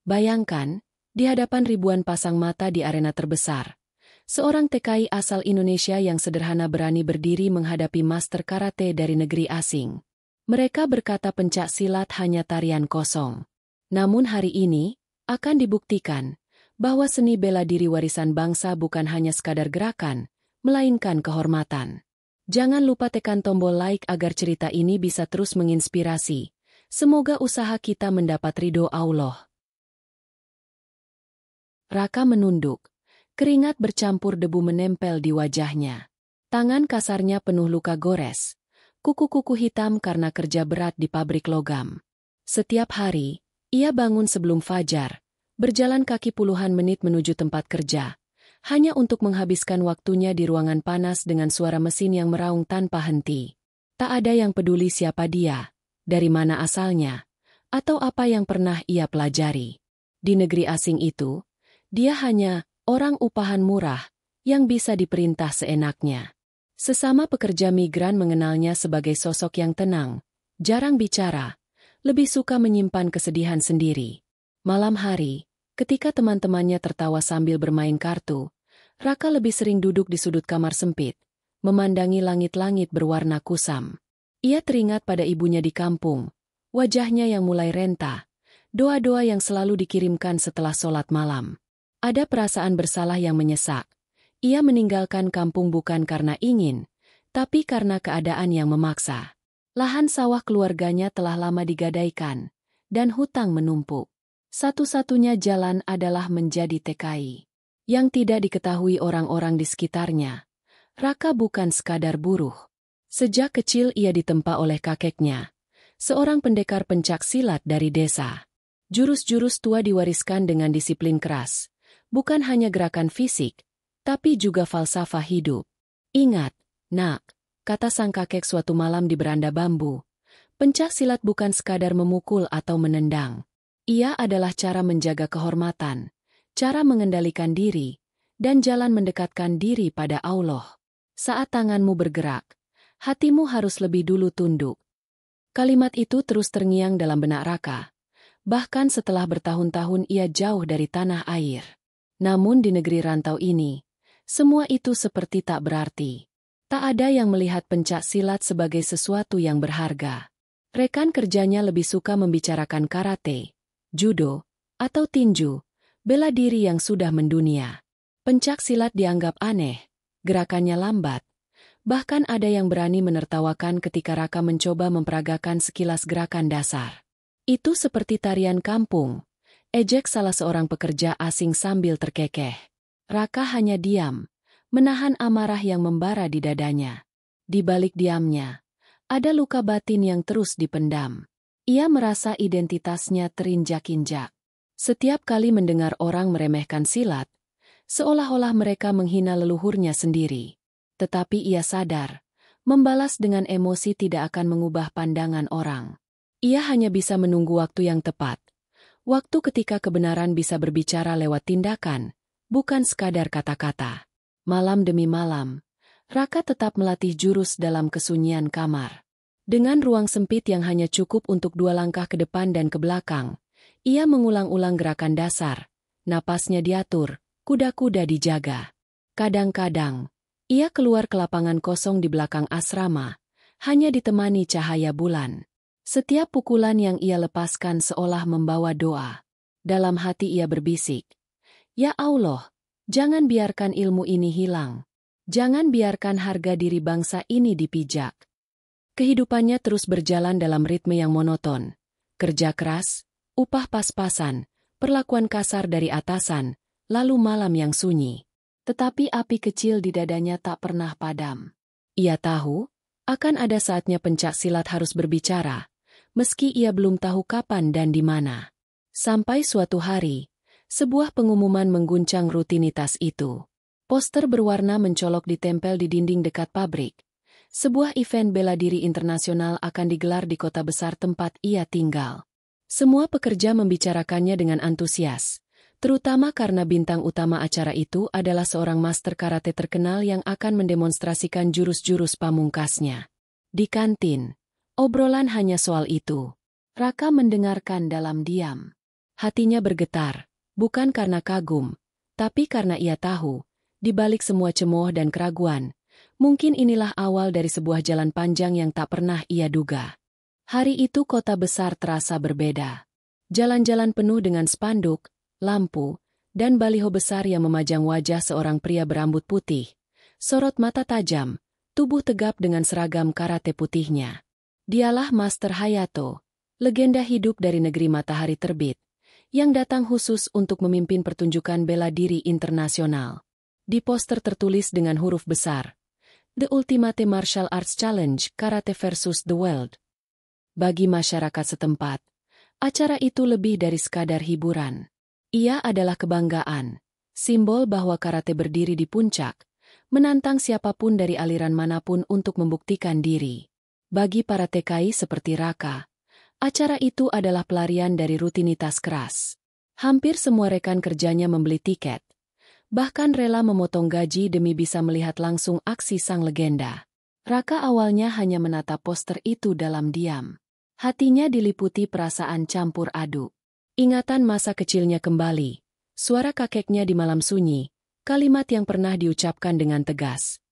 Bayangkan, di hadapan ribuan pasang mata di arena terbesar, seorang TKI asal Indonesia yang sederhana berani berdiri menghadapi master karate dari negeri asing. Mereka berkata pencak silat hanya tarian kosong. Namun hari ini, akan dibuktikan bahwa seni bela diri warisan bangsa bukan hanya sekadar gerakan, melainkan kehormatan. Jangan lupa tekan tombol like agar cerita ini bisa terus menginspirasi. Semoga usaha kita mendapat ridho Allah. Raka menunduk. Keringat bercampur debu menempel di wajahnya. Tangan kasarnya penuh luka gores. Kuku-kuku hitam karena kerja berat di pabrik logam. Setiap hari, ia bangun sebelum fajar, berjalan kaki puluhan menit menuju tempat kerja, hanya untuk menghabiskan waktunya di ruangan panas dengan suara mesin yang meraung tanpa henti. Tak ada yang peduli siapa dia, dari mana asalnya, atau apa yang pernah ia pelajari. Di negeri asing itu, dia hanya orang upahan murah yang bisa diperintah seenaknya. Sesama pekerja migran mengenalnya sebagai sosok yang tenang, jarang bicara, lebih suka menyimpan kesedihan sendiri. Malam hari, ketika teman-temannya tertawa sambil bermain kartu, Raka lebih sering duduk di sudut kamar sempit, memandangi langit-langit berwarna kusam. Ia teringat pada ibunya di kampung, wajahnya yang mulai renta, doa-doa yang selalu dikirimkan setelah sholat malam. Ada perasaan bersalah yang menyesak. Ia meninggalkan kampung bukan karena ingin, tapi karena keadaan yang memaksa. Lahan sawah keluarganya telah lama digadaikan, dan hutang menumpuk. Satu-satunya jalan adalah menjadi TKI. Yang tidak diketahui orang-orang di sekitarnya, Raka bukan sekadar buruh. Sejak kecil ia ditempa oleh kakeknya, seorang pendekar pencak silat dari desa. Jurus-jurus tua diwariskan dengan disiplin keras. Bukan hanya gerakan fisik, tapi juga falsafah hidup. Ingat, nak, kata sang kakek suatu malam di beranda bambu. Pencak silat bukan sekadar memukul atau menendang. Ia adalah cara menjaga kehormatan, cara mengendalikan diri, dan jalan mendekatkan diri pada Allah. Saat tanganmu bergerak, hatimu harus lebih dulu tunduk. Kalimat itu terus terngiang dalam benak Raka. Bahkan setelah bertahun-tahun ia jauh dari tanah air. Namun di negeri rantau ini, semua itu seperti tak berarti. Tak ada yang melihat pencak silat sebagai sesuatu yang berharga. Rekan kerjanya lebih suka membicarakan karate, judo, atau tinju, bela diri yang sudah mendunia. Pencak silat dianggap aneh, gerakannya lambat. Bahkan ada yang berani menertawakan ketika Raka mencoba memperagakan sekilas gerakan dasar. Itu seperti tarian kampung. Ejek salah seorang pekerja asing sambil terkekeh. Raka hanya diam, menahan amarah yang membara di dadanya. Di balik diamnya, ada luka batin yang terus dipendam. Ia merasa identitasnya terinjak-injak. Setiap kali mendengar orang meremehkan silat, seolah-olah mereka menghina leluhurnya sendiri. Tetapi ia sadar, membalas dengan emosi tidak akan mengubah pandangan orang. Ia hanya bisa menunggu waktu yang tepat. Waktu ketika kebenaran bisa berbicara lewat tindakan, bukan sekadar kata-kata. Malam demi malam, Raka tetap melatih jurus dalam kesunyian kamar. Dengan ruang sempit yang hanya cukup untuk 2 langkah ke depan dan ke belakang, ia mengulang-ulang gerakan dasar, napasnya diatur, kuda-kuda dijaga. Kadang-kadang, ia keluar ke lapangan kosong di belakang asrama, hanya ditemani cahaya bulan. Setiap pukulan yang ia lepaskan seolah membawa doa. Dalam hati ia berbisik, "Ya Allah, jangan biarkan ilmu ini hilang. Jangan biarkan harga diri bangsa ini dipijak." Kehidupannya terus berjalan dalam ritme yang monoton. Kerja keras, upah pas-pasan, perlakuan kasar dari atasan, lalu malam yang sunyi. Tetapi api kecil di dadanya tak pernah padam. Ia tahu, akan ada saatnya pencak silat harus berbicara. Meski ia belum tahu kapan dan di mana. Sampai suatu hari, sebuah pengumuman mengguncang rutinitas itu. Poster berwarna mencolok ditempel di dinding dekat pabrik. Sebuah event bela diri internasional akan digelar di kota besar tempat ia tinggal. Semua pekerja membicarakannya dengan antusias, terutama karena bintang utama acara itu adalah seorang master karate terkenal yang akan mendemonstrasikan jurus-jurus pamungkasnya. Di kantin, obrolan hanya soal itu. Raka mendengarkan dalam diam. Hatinya bergetar, bukan karena kagum, tapi karena ia tahu, di balik semua cemooh dan keraguan, mungkin inilah awal dari sebuah jalan panjang yang tak pernah ia duga. Hari itu kota besar terasa berbeda. Jalan-jalan penuh dengan spanduk, lampu, dan baliho besar yang memajang wajah seorang pria berambut putih. Sorot mata tajam, tubuh tegap dengan seragam karate putihnya. Dialah Master Hayato, legenda hidup dari negeri matahari terbit, yang datang khusus untuk memimpin pertunjukan bela diri internasional. Di poster tertulis dengan huruf besar, The Ultimate Martial Arts Challenge Karate versus the World. Bagi masyarakat setempat, acara itu lebih dari sekadar hiburan. Ia adalah kebanggaan, simbol bahwa karate berdiri di puncak, menantang siapapun dari aliran manapun untuk membuktikan diri. Bagi para TKI seperti Raka, acara itu adalah pelarian dari rutinitas keras. Hampir semua rekan kerjanya membeli tiket, bahkan rela memotong gaji demi bisa melihat langsung aksi sang legenda. Raka awalnya hanya menatap poster itu dalam diam. Hatinya diliputi perasaan campur aduk. Ingatan masa kecilnya kembali, suara kakeknya di malam sunyi, kalimat yang pernah diucapkan dengan tegas.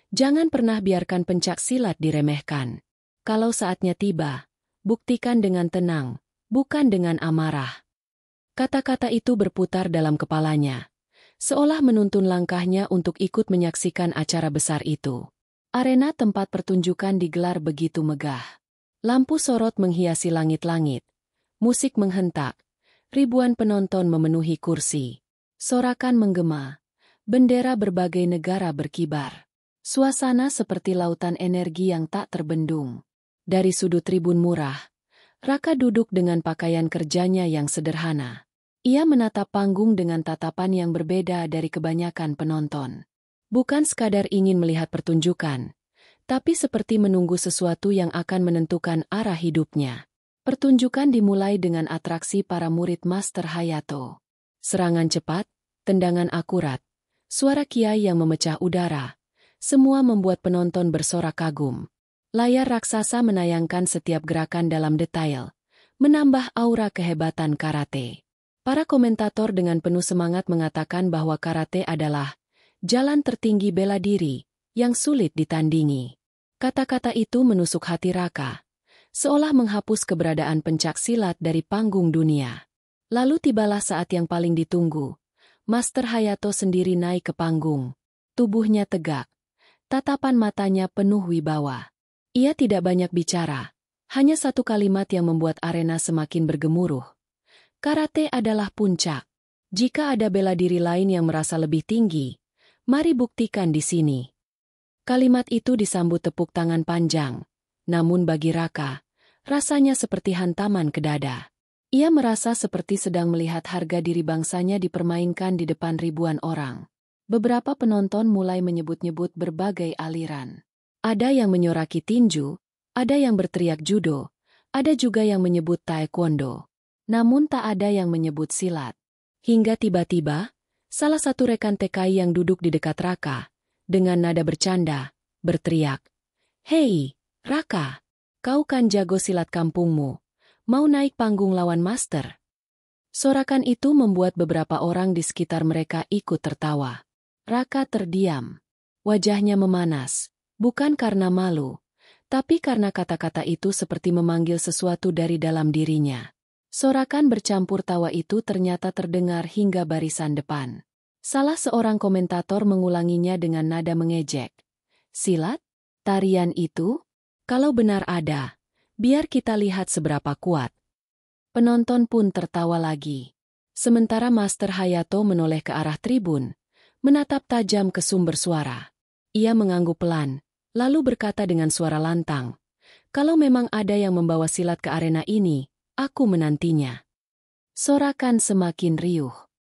Jangan pernah biarkan pencak silat diremehkan. Kalau saatnya tiba, buktikan dengan tenang, bukan dengan amarah. Kata-kata itu berputar dalam kepalanya, seolah menuntun langkahnya untuk ikut menyaksikan acara besar itu. Arena tempat pertunjukan digelar begitu megah. Lampu sorot menghiasi langit-langit, musik menghentak, ribuan penonton memenuhi kursi. Sorakan menggema, bendera berbagai negara berkibar. Suasana seperti lautan energi yang tak terbendung. Dari sudut tribun murah, Raka duduk dengan pakaian kerjanya yang sederhana. Ia menatap panggung dengan tatapan yang berbeda dari kebanyakan penonton. Bukan sekadar ingin melihat pertunjukan, tapi seperti menunggu sesuatu yang akan menentukan arah hidupnya. Pertunjukan dimulai dengan atraksi para murid Master Hayato. Serangan cepat, tendangan akurat, suara kiai yang memecah udara, semua membuat penonton bersorak kagum. Layar raksasa menayangkan setiap gerakan dalam detail, menambah aura kehebatan karate. Para komentator dengan penuh semangat mengatakan bahwa karate adalah jalan tertinggi bela diri, yang sulit ditandingi. Kata-kata itu menusuk hati Raka, seolah menghapus keberadaan pencak silat dari panggung dunia. Lalu tibalah saat yang paling ditunggu. Master Hayato sendiri naik ke panggung. Tubuhnya tegak, tatapan matanya penuh wibawa. Ia tidak banyak bicara, hanya satu kalimat yang membuat arena semakin bergemuruh. Karate adalah puncak. Jika ada bela diri lain yang merasa lebih tinggi, mari buktikan di sini. Kalimat itu disambut tepuk tangan panjang, namun bagi Raka, rasanya seperti hantaman ke dada. Ia merasa seperti sedang melihat harga diri bangsanya dipermainkan di depan ribuan orang. Beberapa penonton mulai menyebut-nyebut berbagai aliran. Ada yang menyoraki tinju, ada yang berteriak judo, ada juga yang menyebut taekwondo. Namun tak ada yang menyebut silat. Hingga tiba-tiba, salah satu rekan TKI yang duduk di dekat Raka, dengan nada bercanda, berteriak, "Hei, Raka, kau kan jago silat kampungmu, mau naik panggung lawan Master?" Sorakan itu membuat beberapa orang di sekitar mereka ikut tertawa. Raka terdiam. Wajahnya memanas. Bukan karena malu, tapi karena kata-kata itu seperti memanggil sesuatu dari dalam dirinya. Sorakan bercampur tawa itu ternyata terdengar hingga barisan depan. Salah seorang komentator mengulanginya dengan nada mengejek. "Silat? Tarian itu? Kalau benar ada, biar kita lihat seberapa kuat." Penonton pun tertawa lagi. Sementara Master Hayato menoleh ke arah tribun, menatap tajam ke sumber suara. Ia mengangguk pelan, lalu berkata dengan suara lantang, "Kalau memang ada yang membawa silat ke arena ini, aku menantinya." Sorakan semakin riuh.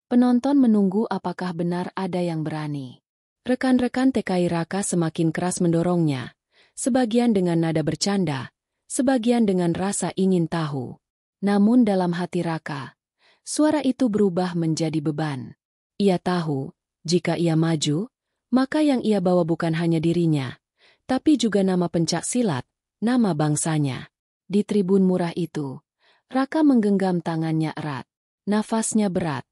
Penonton menunggu apakah benar ada yang berani. Rekan-rekan TKI Raka semakin keras mendorongnya, sebagian dengan nada bercanda, sebagian dengan rasa ingin tahu. Namun dalam hati Raka, suara itu berubah menjadi beban. Ia tahu, jika ia maju, maka yang ia bawa bukan hanya dirinya, tapi juga nama pencak silat, nama bangsanya. Di tribun murah itu, Raka menggenggam tangannya erat. Nafasnya berat.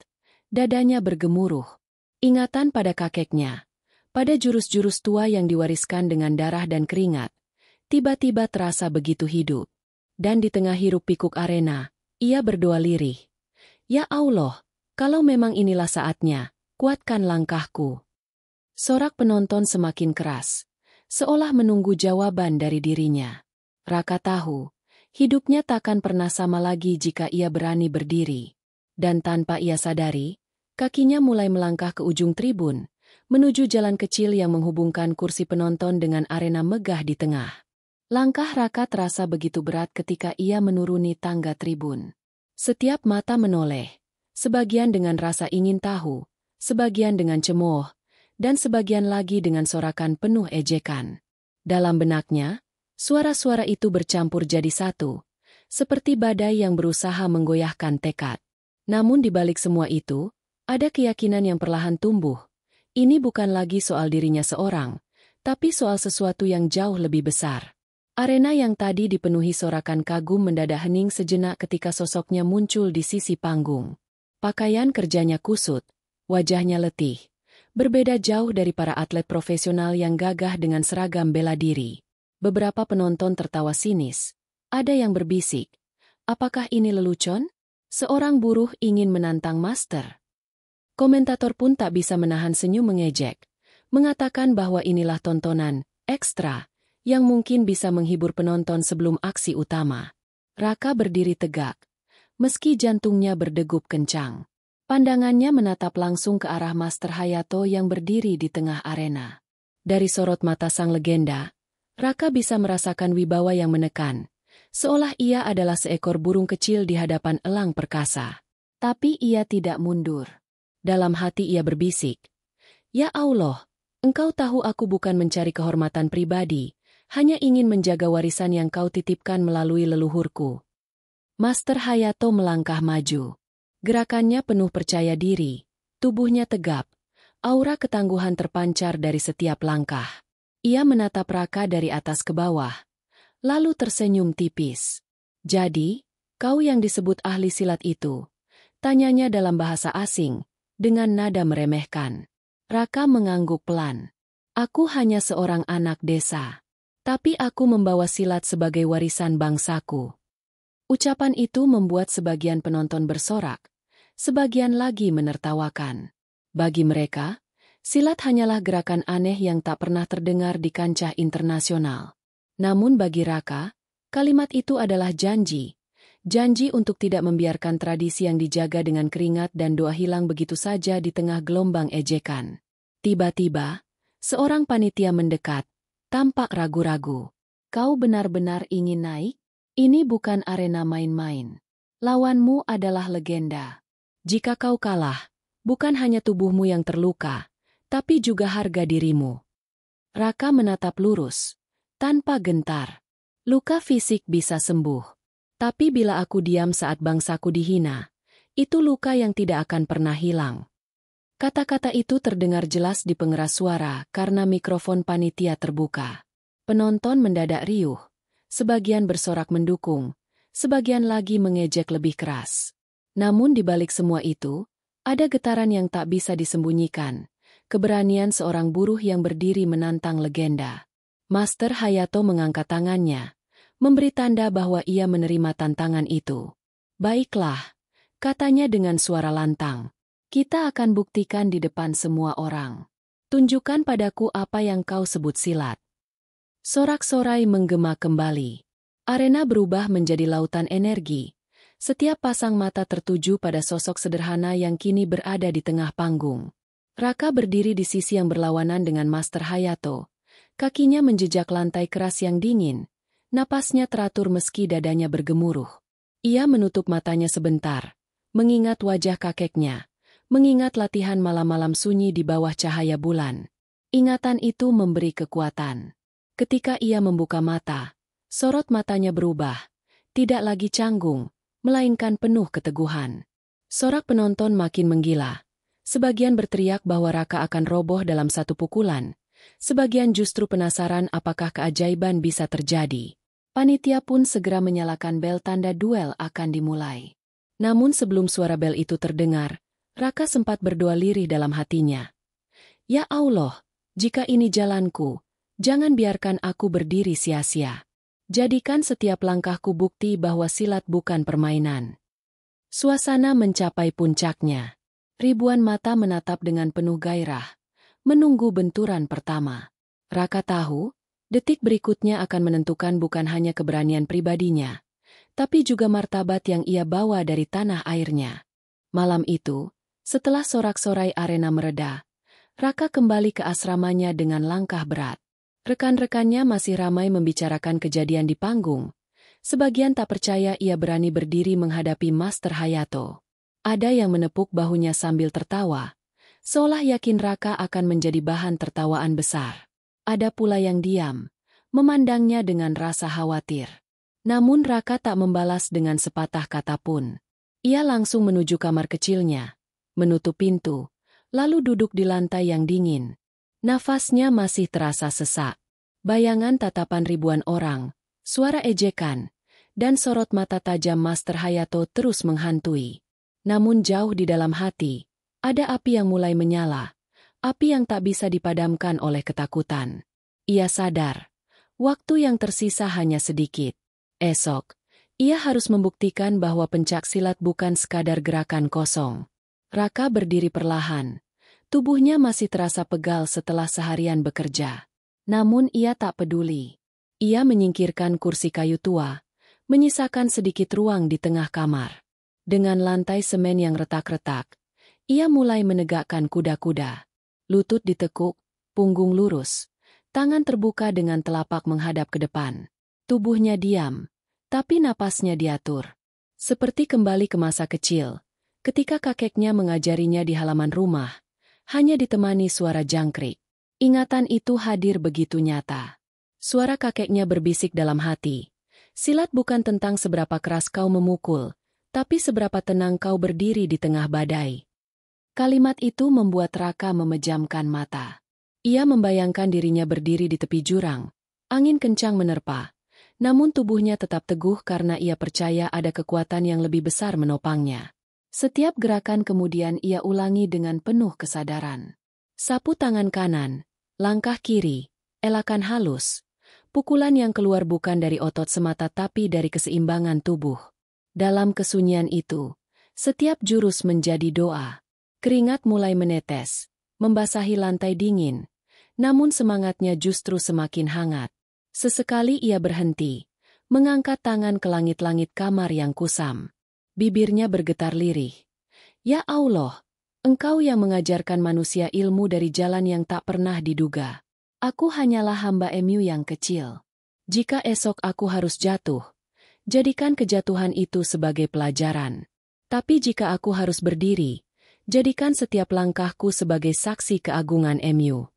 Dadanya bergemuruh. Ingatan pada kakeknya, pada jurus-jurus tua yang diwariskan dengan darah dan keringat, tiba-tiba terasa begitu hidup. Dan di tengah hiruk-pikuk arena, ia berdoa lirih. Ya Allah, kalau memang inilah saatnya, kuatkan langkahku. Sorak penonton semakin keras, seolah menunggu jawaban dari dirinya. Raka tahu, hidupnya takkan pernah sama lagi jika ia berani berdiri. Dan tanpa ia sadari, kakinya mulai melangkah ke ujung tribun, menuju jalan kecil yang menghubungkan kursi penonton dengan arena megah di tengah. Langkah Raka terasa begitu berat ketika ia menuruni tangga tribun. Setiap mata menoleh, sebagian dengan rasa ingin tahu, sebagian dengan cemooh, dan sebagian lagi dengan sorakan penuh ejekan. Dalam benaknya, suara-suara itu bercampur jadi satu, seperti badai yang berusaha menggoyahkan tekad. Namun di balik semua itu, ada keyakinan yang perlahan tumbuh. Ini bukan lagi soal dirinya seorang, tapi soal sesuatu yang jauh lebih besar. Arena yang tadi dipenuhi sorakan kagum mendadak hening sejenak ketika sosoknya muncul di sisi panggung. Pakaian kerjanya kusut, wajahnya letih. Berbeda jauh dari para atlet profesional yang gagah dengan seragam bela diri. Beberapa penonton tertawa sinis. Ada yang berbisik, apakah ini lelucon? Seorang buruh ingin menantang master. Komentator pun tak bisa menahan senyum mengejek, mengatakan bahwa inilah tontonan ekstra yang mungkin bisa menghibur penonton sebelum aksi utama. Raka berdiri tegak, meski jantungnya berdegup kencang. Pandangannya menatap langsung ke arah Master Hayato yang berdiri di tengah arena. Dari sorot mata sang legenda, Raka bisa merasakan wibawa yang menekan, seolah ia adalah seekor burung kecil di hadapan elang perkasa. Tapi ia tidak mundur. Dalam hati ia berbisik, "Ya Allah, Engkau tahu aku bukan mencari kehormatan pribadi, hanya ingin menjaga warisan yang Kau titipkan melalui leluhurku." Master Hayato melangkah maju. Gerakannya penuh percaya diri, tubuhnya tegap, aura ketangguhan terpancar dari setiap langkah. Ia menatap Raka dari atas ke bawah, lalu tersenyum tipis. "Jadi, kau yang disebut ahli silat itu?" Tanyanya dalam bahasa asing, dengan nada meremehkan. Raka mengangguk pelan. "Aku hanya seorang anak desa. Tapi aku membawa silat sebagai warisan bangsaku." Ucapan itu membuat sebagian penonton bersorak, sebagian lagi menertawakan. Bagi mereka, silat hanyalah gerakan aneh yang tak pernah terdengar di kancah internasional. Namun bagi Raka, kalimat itu adalah janji. Janji untuk tidak membiarkan tradisi yang dijaga dengan keringat dan doa hilang begitu saja di tengah gelombang ejekan. Tiba-tiba, seorang panitia mendekat, tampak ragu-ragu. "Kau benar-benar ingin naik? Ini bukan arena main-main. Lawanmu adalah legenda. Jika kau kalah, bukan hanya tubuhmu yang terluka, tapi juga harga dirimu." Raka menatap lurus, tanpa gentar. "Luka fisik bisa sembuh. Tapi bila aku diam saat bangsaku dihina, itu luka yang tidak akan pernah hilang." Kata-kata itu terdengar jelas di pengeras suara karena mikrofon panitia terbuka. Penonton mendadak riuh, sebagian bersorak mendukung, sebagian lagi mengejek lebih keras. Namun di balik semua itu, ada getaran yang tak bisa disembunyikan, keberanian seorang buruh yang berdiri menantang legenda. Master Hayato mengangkat tangannya, memberi tanda bahwa ia menerima tantangan itu. "Baiklah," katanya dengan suara lantang. "Kita akan buktikan di depan semua orang. Tunjukkan padaku apa yang kau sebut silat." Sorak-sorai menggema kembali. Arena berubah menjadi lautan energi. Setiap pasang mata tertuju pada sosok sederhana yang kini berada di tengah panggung. Raka berdiri di sisi yang berlawanan dengan Master Hayato. Kakinya menjejak lantai keras yang dingin. Napasnya teratur meski dadanya bergemuruh. Ia menutup matanya sebentar, mengingat wajah kakeknya, mengingat latihan malam-malam sunyi di bawah cahaya bulan. Ingatan itu memberi kekuatan. Ketika ia membuka mata, sorot matanya berubah, tidak lagi canggung, melainkan penuh keteguhan. Sorak penonton makin menggila. Sebagian berteriak bahwa Raka akan roboh dalam satu pukulan. Sebagian justru penasaran apakah keajaiban bisa terjadi. Panitia pun segera menyalakan bel tanda duel akan dimulai. Namun sebelum suara bel itu terdengar, Raka sempat berdoa lirih dalam hatinya. Ya Allah, jika ini jalanku, jangan biarkan aku berdiri sia-sia. Jadikan setiap langkahku bukti bahwa silat bukan permainan. Suasana mencapai puncaknya. Ribuan mata menatap dengan penuh gairah, menunggu benturan pertama. Raka tahu, detik berikutnya akan menentukan bukan hanya keberanian pribadinya, tapi juga martabat yang ia bawa dari tanah airnya. Malam itu, setelah sorak-sorai arena mereda, Raka kembali ke asramanya dengan langkah berat. Rekan-rekannya masih ramai membicarakan kejadian di panggung. Sebagian tak percaya ia berani berdiri menghadapi Master Hayato. Ada yang menepuk bahunya sambil tertawa, seolah yakin Raka akan menjadi bahan tertawaan besar. Ada pula yang diam, memandangnya dengan rasa khawatir. Namun Raka tak membalas dengan sepatah kata pun. Ia langsung menuju kamar kecilnya, menutup pintu, lalu duduk di lantai yang dingin. Nafasnya masih terasa sesak. Bayangan tatapan ribuan orang, suara ejekan, dan sorot mata tajam Master Hayato terus menghantui. Namun jauh di dalam hati, ada api yang mulai menyala, api yang tak bisa dipadamkan oleh ketakutan. Ia sadar, waktu yang tersisa hanya sedikit. Esok, ia harus membuktikan bahwa pencak silat bukan sekadar gerakan kosong. Raka berdiri perlahan. Tubuhnya masih terasa pegal setelah seharian bekerja. Namun ia tak peduli. Ia menyingkirkan kursi kayu tua, menyisakan sedikit ruang di tengah kamar. Dengan lantai semen yang retak-retak, ia mulai menegakkan kuda-kuda. Lutut ditekuk, punggung lurus, tangan terbuka dengan telapak menghadap ke depan. Tubuhnya diam, tapi napasnya diatur. Seperti kembali ke masa kecil, ketika kakeknya mengajarinya di halaman rumah, hanya ditemani suara jangkrik. Ingatan itu hadir begitu nyata. Suara kakeknya berbisik dalam hati. Silat bukan tentang seberapa keras kau memukul, tapi seberapa tenang kau berdiri di tengah badai. Kalimat itu membuat Raka memejamkan mata. Ia membayangkan dirinya berdiri di tepi jurang. Angin kencang menerpa. Namun tubuhnya tetap teguh karena ia percaya ada kekuatan yang lebih besar menopangnya. Setiap gerakan kemudian ia ulangi dengan penuh kesadaran. Sapu tangan kanan, langkah kiri, elakan halus. Pukulan yang keluar bukan dari otot semata tapi dari keseimbangan tubuh. Dalam kesunyian itu, setiap jurus menjadi doa. Keringat mulai menetes, membasahi lantai dingin. Namun semangatnya justru semakin hangat. Sesekali ia berhenti, mengangkat tangan ke langit-langit kamar yang kusam. Bibirnya bergetar lirih. Ya Allah, Engkau yang mengajarkan manusia ilmu dari jalan yang tak pernah diduga. Aku hanyalah hamba MU yang kecil. Jika esok aku harus jatuh, jadikan kejatuhan itu sebagai pelajaran. Tapi jika aku harus berdiri, jadikan setiap langkahku sebagai saksi keagungan MU.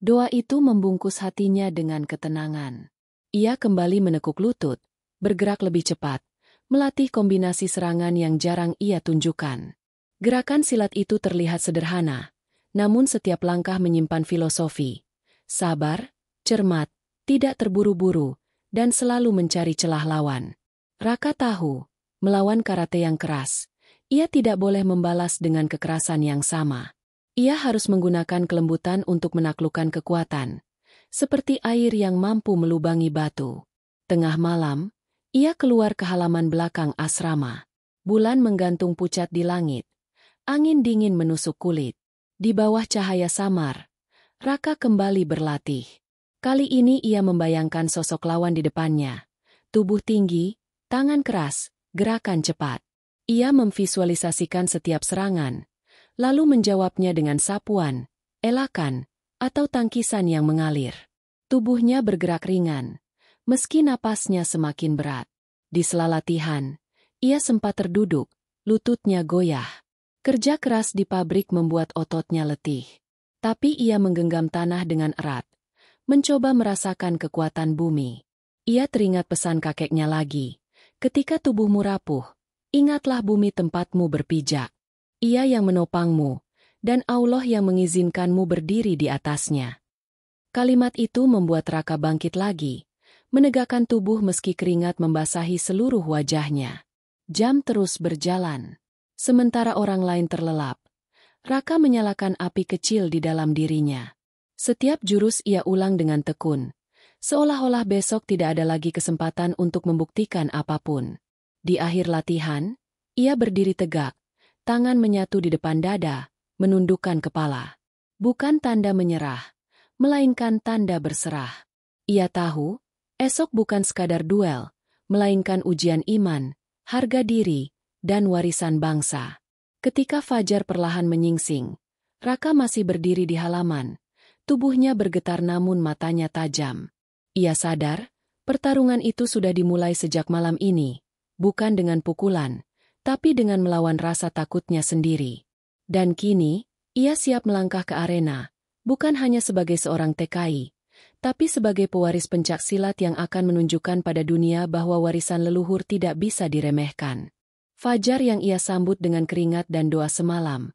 Doa itu membungkus hatinya dengan ketenangan. Ia kembali menekuk lutut, bergerak lebih cepat, melatih kombinasi serangan yang jarang ia tunjukkan. Gerakan silat itu terlihat sederhana, namun setiap langkah menyimpan filosofi. Sabar, cermat, tidak terburu-buru, dan selalu mencari celah lawan. Raka tahu, melawan karate yang keras, ia tidak boleh membalas dengan kekerasan yang sama. Ia harus menggunakan kelembutan untuk menaklukkan kekuatan, seperti air yang mampu melubangi batu. Tengah malam, ia keluar ke halaman belakang asrama. Bulan menggantung pucat di langit. Angin dingin menusuk kulit. Di bawah cahaya samar, Raka kembali berlatih. Kali ini ia membayangkan sosok lawan di depannya. Tubuh tinggi, tangan keras, gerakan cepat. Ia memvisualisasikan setiap serangan, lalu menjawabnya dengan sapuan, elakan, atau tangkisan yang mengalir. Tubuhnya bergerak ringan, meski napasnya semakin berat. Di sela latihan, ia sempat terduduk, lututnya goyah. Kerja keras di pabrik membuat ototnya letih. Tapi ia menggenggam tanah dengan erat, mencoba merasakan kekuatan bumi. Ia teringat pesan kakeknya lagi. Ketika tubuhmu rapuh, ingatlah bumi tempatmu berpijak. Ia yang menopangmu, dan Allah yang mengizinkanmu berdiri di atasnya. Kalimat itu membuat Raka bangkit lagi, menegakkan tubuh meski keringat membasahi seluruh wajahnya. Jam terus berjalan. Sementara orang lain terlelap, Raka menyalakan api kecil di dalam dirinya. Setiap jurus ia ulang dengan tekun. Seolah-olah besok tidak ada lagi kesempatan untuk membuktikan apapun. Di akhir latihan, ia berdiri tegak, tangan menyatu di depan dada, menundukkan kepala. Bukan tanda menyerah, melainkan tanda berserah. Ia tahu, esok bukan sekadar duel, melainkan ujian iman, harga diri, dan warisan bangsa. Ketika fajar perlahan menyingsing, Raka masih berdiri di halaman. Tubuhnya bergetar namun matanya tajam. Ia sadar, pertarungan itu sudah dimulai sejak malam ini, bukan dengan pukulan, tapi dengan melawan rasa takutnya sendiri. Dan kini, ia siap melangkah ke arena, bukan hanya sebagai seorang TKI, tapi sebagai pewaris pencaksilat yang akan menunjukkan pada dunia bahwa warisan leluhur tidak bisa diremehkan. Fajar yang ia sambut dengan keringat dan doa semalam,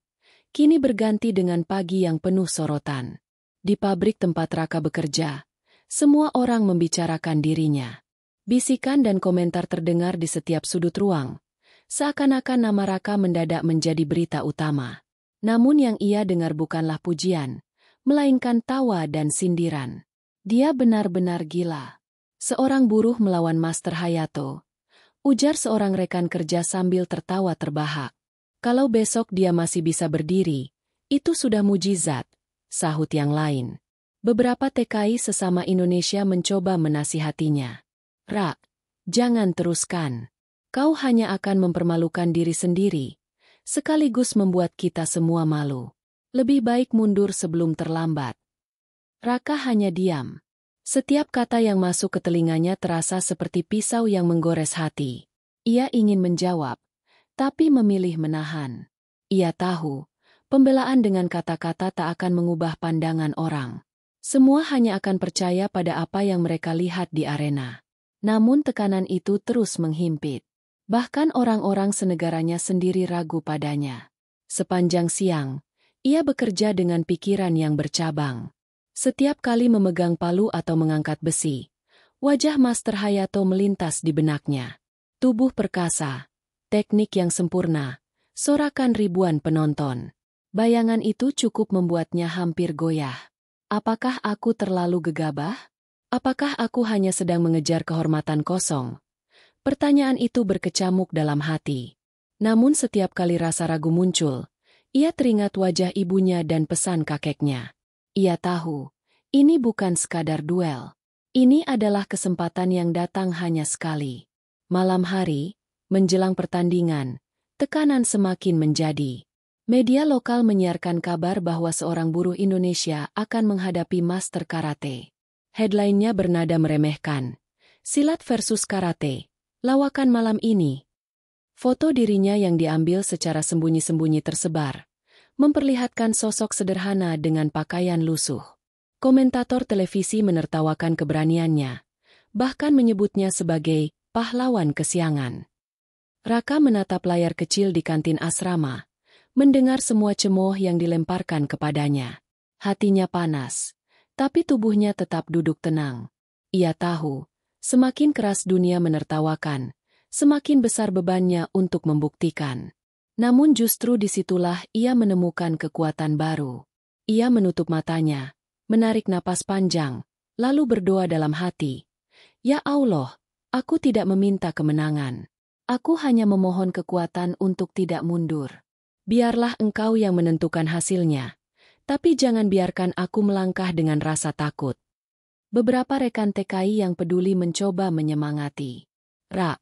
kini berganti dengan pagi yang penuh sorotan. Di pabrik tempat Raka bekerja, semua orang membicarakan dirinya. Bisikan dan komentar terdengar di setiap sudut ruang, seakan-akan nama Raka mendadak menjadi berita utama. Namun yang ia dengar bukanlah pujian, melainkan tawa dan sindiran. Dia benar-benar gila. Seorang buruh melawan Master Hayato, ujar seorang rekan kerja sambil tertawa terbahak. Kalau besok dia masih bisa berdiri, itu sudah mujizat, sahut yang lain. Beberapa TKI sesama Indonesia mencoba menasihatinya. Rak, jangan teruskan. Kau hanya akan mempermalukan diri sendiri, sekaligus membuat kita semua malu. Lebih baik mundur sebelum terlambat. Raka hanya diam. Setiap kata yang masuk ke telinganya terasa seperti pisau yang menggores hati. Ia ingin menjawab, tapi memilih menahan. Ia tahu, pembelaan dengan kata-kata tak akan mengubah pandangan orang. Semua hanya akan percaya pada apa yang mereka lihat di arena. Namun tekanan itu terus menghimpit. Bahkan orang-orang senegaranya sendiri ragu padanya. Sepanjang siang, ia bekerja dengan pikiran yang bercabang. Setiap kali memegang palu atau mengangkat besi, wajah Master Hayato melintas di benaknya. Tubuh perkasa, teknik yang sempurna, sorakan ribuan penonton. Bayangan itu cukup membuatnya hampir goyah. Apakah aku terlalu gegabah? Apakah aku hanya sedang mengejar kehormatan kosong? Pertanyaan itu berkecamuk dalam hati. Namun setiap kali rasa ragu muncul, ia teringat wajah ibunya dan pesan kakeknya. Ia tahu, ini bukan sekadar duel. Ini adalah kesempatan yang datang hanya sekali. Malam hari, menjelang pertandingan, tekanan semakin menjadi. Media lokal menyiarkan kabar bahwa seorang buruh Indonesia akan menghadapi Master Karate. Headline-nya bernada meremehkan. Silat versus Karate. Lawakan malam ini. Foto dirinya yang diambil secara sembunyi-sembunyi tersebar, memperlihatkan sosok sederhana dengan pakaian lusuh. Komentator televisi menertawakan keberaniannya, bahkan menyebutnya sebagai pahlawan kesiangan. Raka menatap layar kecil di kantin asrama, mendengar semua cemooh yang dilemparkan kepadanya. Hatinya panas, tapi tubuhnya tetap duduk tenang. Ia tahu, semakin keras dunia menertawakan, semakin besar bebannya untuk membuktikan. Namun justru disitulah ia menemukan kekuatan baru. Ia menutup matanya, menarik napas panjang, lalu berdoa dalam hati. Ya Allah, aku tidak meminta kemenangan. Aku hanya memohon kekuatan untuk tidak mundur. Biarlah Engkau yang menentukan hasilnya, tapi jangan biarkan aku melangkah dengan rasa takut. Beberapa rekan TKI yang peduli mencoba menyemangati. Rak,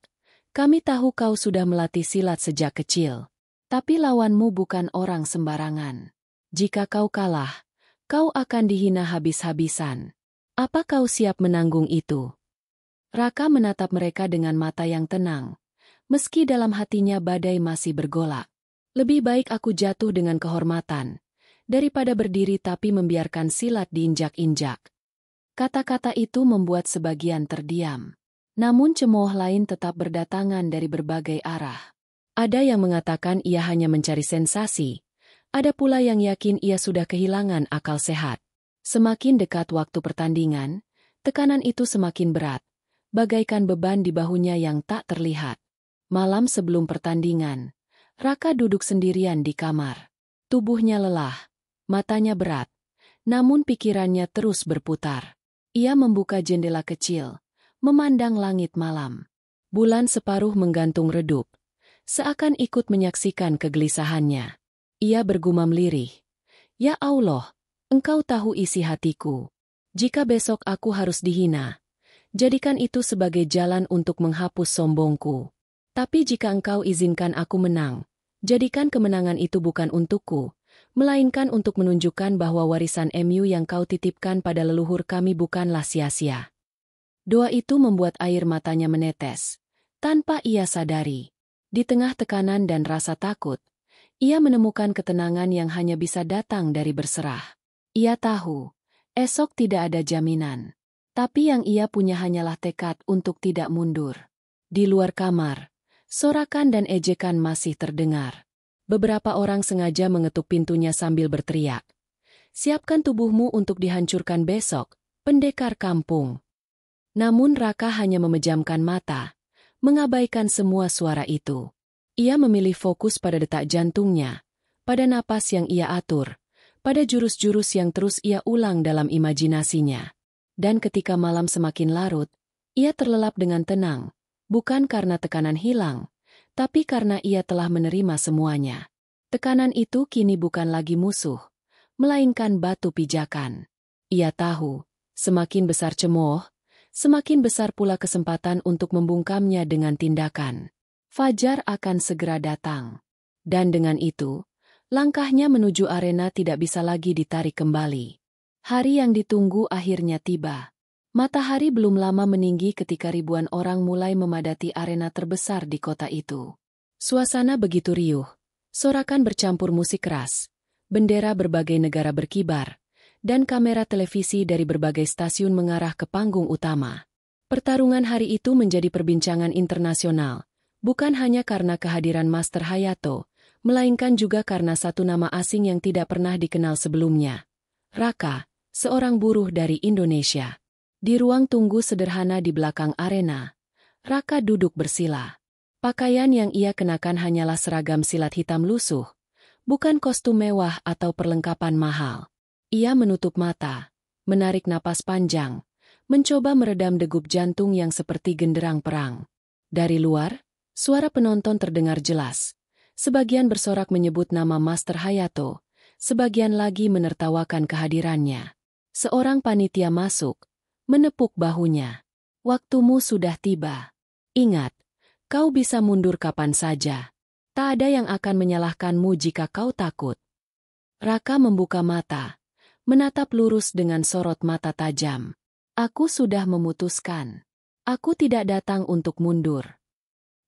kami tahu kau sudah melatih silat sejak kecil. Tapi lawanmu bukan orang sembarangan. Jika kau kalah, kau akan dihina habis-habisan. Apa kau siap menanggung itu? Raka menatap mereka dengan mata yang tenang, meski dalam hatinya badai masih bergolak. Lebih baik aku jatuh dengan kehormatan, daripada berdiri tapi membiarkan silat diinjak-injak. Kata-kata itu membuat sebagian terdiam. Namun cemooh lain tetap berdatangan dari berbagai arah. Ada yang mengatakan ia hanya mencari sensasi, ada pula yang yakin ia sudah kehilangan akal sehat. Semakin dekat waktu pertandingan, tekanan itu semakin berat, bagaikan beban di bahunya yang tak terlihat. Malam sebelum pertandingan, Raka duduk sendirian di kamar. Tubuhnya lelah, matanya berat, namun pikirannya terus berputar. Ia membuka jendela kecil, memandang langit malam. Bulan separuh menggantung redup, seakan ikut menyaksikan kegelisahannya. Ia bergumam lirih, "Ya Allah, Engkau tahu isi hatiku. Jika besok aku harus dihina, jadikan itu sebagai jalan untuk menghapus sombongku. Tapi jika Engkau izinkan aku menang, jadikan kemenangan itu bukan untukku, melainkan untuk menunjukkan bahwa warisan MU yang Kau titipkan pada leluhur kami bukanlah sia-sia." Doa itu membuat air matanya menetes, tanpa ia sadari. Di tengah tekanan dan rasa takut, ia menemukan ketenangan yang hanya bisa datang dari berserah. Ia tahu, esok tidak ada jaminan. Tapi yang ia punya hanyalah tekad untuk tidak mundur. Di luar kamar, sorakan dan ejekan masih terdengar. Beberapa orang sengaja mengetuk pintunya sambil berteriak, "Siapkan tubuhmu untuk dihancurkan besok, pendekar kampung." Namun Raka hanya memejamkan mata, mengabaikan semua suara itu. Ia memilih fokus pada detak jantungnya, pada napas yang ia atur, pada jurus-jurus yang terus ia ulang dalam imajinasinya. Dan ketika malam semakin larut, ia terlelap dengan tenang, bukan karena tekanan hilang, tapi karena ia telah menerima semuanya. Tekanan itu kini bukan lagi musuh, melainkan batu pijakan. Ia tahu, semakin besar cemooh, semakin besar pula kesempatan untuk membungkamnya dengan tindakan. Fajar akan segera datang. Dan dengan itu, langkahnya menuju arena tidak bisa lagi ditarik kembali. Hari yang ditunggu akhirnya tiba. Matahari belum lama meninggi ketika ribuan orang mulai memadati arena terbesar di kota itu. Suasana begitu riuh, sorakan bercampur musik keras, bendera berbagai negara berkibar, dan kamera televisi dari berbagai stasiun mengarah ke panggung utama. Pertarungan hari itu menjadi perbincangan internasional, bukan hanya karena kehadiran Master Hayato, melainkan juga karena satu nama asing yang tidak pernah dikenal sebelumnya. Raka, seorang buruh dari Indonesia. Di ruang tunggu sederhana di belakang arena, Raka duduk bersila. Pakaian yang ia kenakan hanyalah seragam silat hitam lusuh, bukan kostum mewah atau perlengkapan mahal. Ia menutup mata, menarik napas panjang, mencoba meredam degup jantung yang seperti genderang perang. Dari luar, suara penonton terdengar jelas. Sebagian bersorak menyebut nama Master Hayato, sebagian lagi menertawakan kehadirannya. Seorang panitia masuk, menepuk bahunya. "Waktumu sudah tiba. Ingat, kau bisa mundur kapan saja. Tak ada yang akan menyalahkanmu jika kau takut." Raka membuka mata, menatap lurus dengan sorot mata tajam. "Aku sudah memutuskan. Aku tidak datang untuk mundur."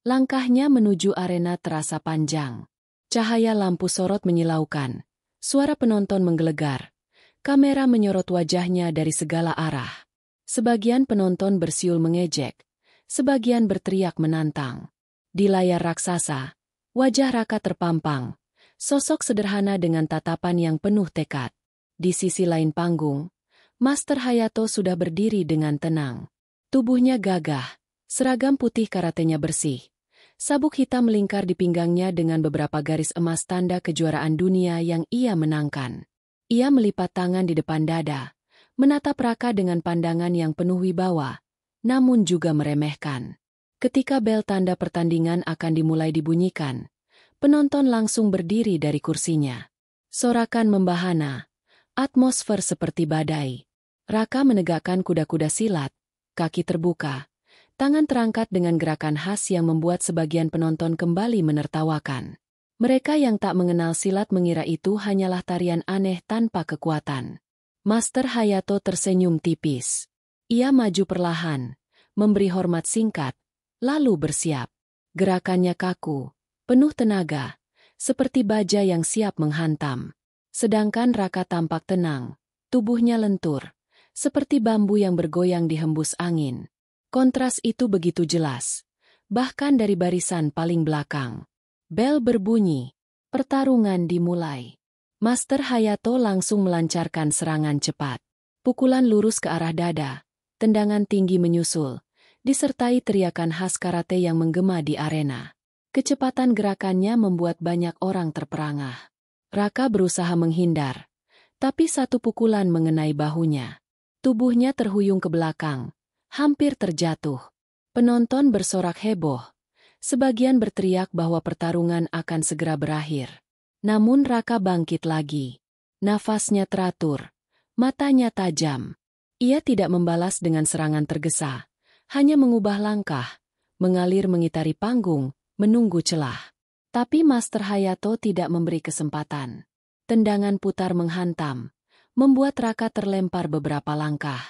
Langkahnya menuju arena terasa panjang. Cahaya lampu sorot menyilaukan. Suara penonton menggelegar. Kamera menyorot wajahnya dari segala arah. Sebagian penonton bersiul mengejek. Sebagian berteriak menantang. Di layar raksasa, wajah Raka terpampang. Sosok sederhana dengan tatapan yang penuh tekad. Di sisi lain panggung, Master Hayato sudah berdiri dengan tenang. Tubuhnya gagah. Seragam putih karatenya bersih. Sabuk hitam melingkar di pinggangnya dengan beberapa garis emas tanda kejuaraan dunia yang ia menangkan. Ia melipat tangan di depan dada, menatap Raka dengan pandangan yang penuh wibawa, namun juga meremehkan. Ketika bel tanda pertandingan akan dimulai dibunyikan, penonton langsung berdiri dari kursinya. Sorakan membahana, atmosfer seperti badai. Raka menegakkan kuda-kuda silat, kaki terbuka. Tangan terangkat dengan gerakan khas yang membuat sebagian penonton kembali menertawakan. Mereka yang tak mengenal silat mengira itu hanyalah tarian aneh tanpa kekuatan. Master Hayato tersenyum tipis. Ia maju perlahan, memberi hormat singkat, lalu bersiap. Gerakannya kaku, penuh tenaga, seperti baja yang siap menghantam. Sedangkan Raka tampak tenang, tubuhnya lentur, seperti bambu yang bergoyang dihembus angin. Kontras itu begitu jelas, bahkan dari barisan paling belakang. Bel berbunyi, pertarungan dimulai. Master Hayato langsung melancarkan serangan cepat. Pukulan lurus ke arah dada, tendangan tinggi menyusul, disertai teriakan khas karate yang menggema di arena. Kecepatan gerakannya membuat banyak orang terperangah. Raka berusaha menghindar, tapi satu pukulan mengenai bahunya. Tubuhnya terhuyung ke belakang, hampir terjatuh. Penonton bersorak heboh. Sebagian berteriak bahwa pertarungan akan segera berakhir. Namun Raka bangkit lagi. Nafasnya teratur, matanya tajam. Ia tidak membalas dengan serangan tergesa, hanya mengubah langkah, mengalir mengitari panggung, menunggu celah. Tapi Master Hayato tidak memberi kesempatan. Tendangan putar menghantam, membuat Raka terlempar beberapa langkah.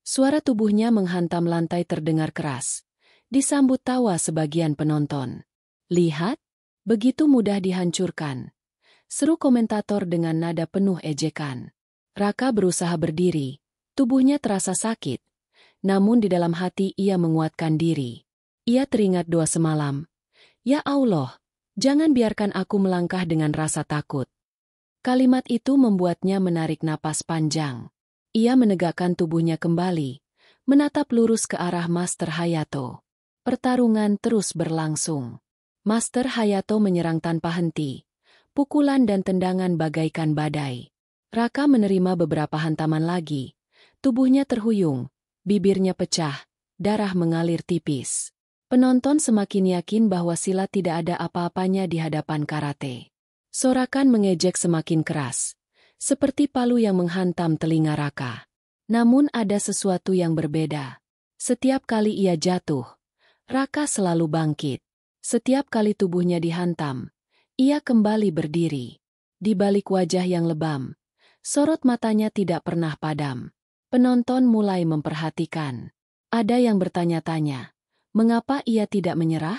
Suara tubuhnya menghantam lantai terdengar keras. Disambut tawa sebagian penonton. "Lihat, begitu mudah dihancurkan," seru komentator dengan nada penuh ejekan. Raka berusaha berdiri, tubuhnya terasa sakit, namun di dalam hati ia menguatkan diri. Ia teringat doa semalam. "Ya Allah, jangan biarkan aku melangkah dengan rasa takut." Kalimat itu membuatnya menarik napas panjang. Ia menegakkan tubuhnya kembali, menatap lurus ke arah Master Hayato. Pertarungan terus berlangsung. Master Hayato menyerang tanpa henti. Pukulan dan tendangan bagaikan badai. Raka menerima beberapa hantaman lagi. Tubuhnya terhuyung, bibirnya pecah, darah mengalir tipis. Penonton semakin yakin bahwa silat tidak ada apa-apanya di hadapan karate. Sorakan mengejek semakin keras, seperti palu yang menghantam telinga Raka. Namun ada sesuatu yang berbeda. Setiap kali ia jatuh, Raka selalu bangkit. Setiap kali tubuhnya dihantam, ia kembali berdiri. Di balik wajah yang lebam, sorot matanya tidak pernah padam. Penonton mulai memperhatikan. Ada yang bertanya-tanya, mengapa ia tidak menyerah?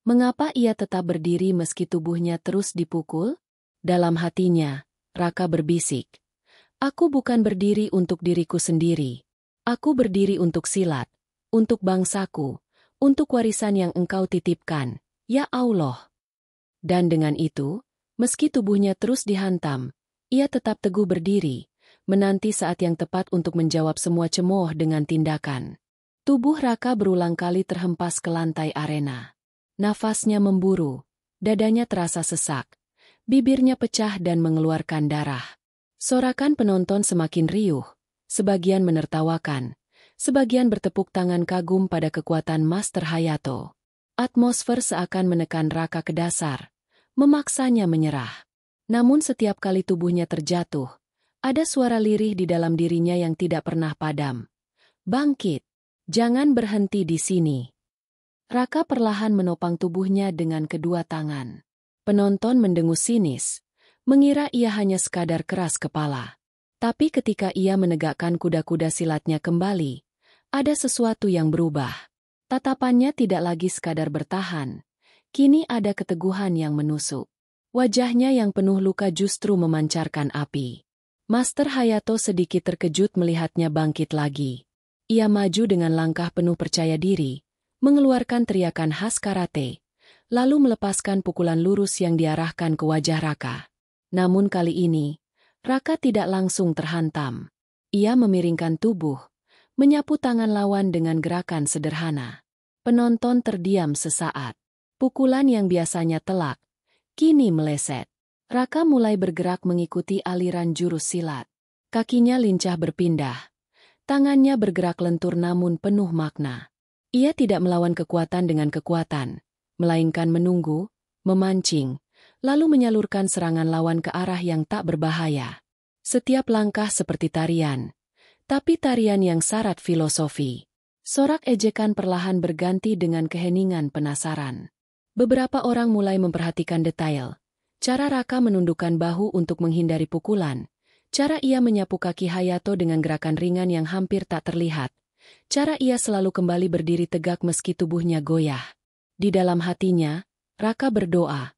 Mengapa ia tetap berdiri meski tubuhnya terus dipukul? Dalam hatinya, Raka berbisik, "Aku bukan berdiri untuk diriku sendiri. Aku berdiri untuk silat, untuk bangsaku, untuk warisan yang Engkau titipkan, ya Allah." Dan dengan itu, meski tubuhnya terus dihantam, ia tetap teguh berdiri, menanti saat yang tepat untuk menjawab semua cemooh dengan tindakan. Tubuh Raka berulang kali terhempas ke lantai arena. Nafasnya memburu, dadanya terasa sesak, bibirnya pecah dan mengeluarkan darah. Sorakan penonton semakin riuh, sebagian menertawakan, sebagian bertepuk tangan kagum pada kekuatan Master Hayato. Atmosfer seakan menekan Raka ke dasar, memaksanya menyerah. Namun setiap kali tubuhnya terjatuh, ada suara lirih di dalam dirinya yang tidak pernah padam. "Bangkit! Jangan berhenti di sini." Raka perlahan menopang tubuhnya dengan kedua tangan. Penonton mendengus sinis, mengira ia hanya sekadar keras kepala. Tapi ketika ia menegakkan kuda-kuda silatnya kembali, ada sesuatu yang berubah. Tatapannya tidak lagi sekadar bertahan. Kini ada keteguhan yang menusuk. Wajahnya yang penuh luka justru memancarkan api. Master Hayato sedikit terkejut melihatnya bangkit lagi. Ia maju dengan langkah penuh percaya diri, mengeluarkan teriakan khas karate, lalu melepaskan pukulan lurus yang diarahkan ke wajah Raka. Namun kali ini, Raka tidak langsung terhantam. Ia memiringkan tubuh, menyapu tangan lawan dengan gerakan sederhana. Penonton terdiam sesaat. Pukulan yang biasanya telak, kini meleset. Raka mulai bergerak mengikuti aliran jurus silat. Kakinya lincah berpindah. Tangannya bergerak lentur namun penuh makna. Ia tidak melawan kekuatan dengan kekuatan, melainkan menunggu, memancing, lalu menyalurkan serangan lawan ke arah yang tak berbahaya. Setiap langkah seperti tarian, tapi tarian yang syarat filosofi. Sorak ejekan perlahan berganti dengan keheningan penasaran. Beberapa orang mulai memperhatikan detail. Cara Raka menundukkan bahu untuk menghindari pukulan. Cara ia menyapu kaki Hayato dengan gerakan ringan yang hampir tak terlihat. Cara ia selalu kembali berdiri tegak meski tubuhnya goyah. Di dalam hatinya, Raka berdoa,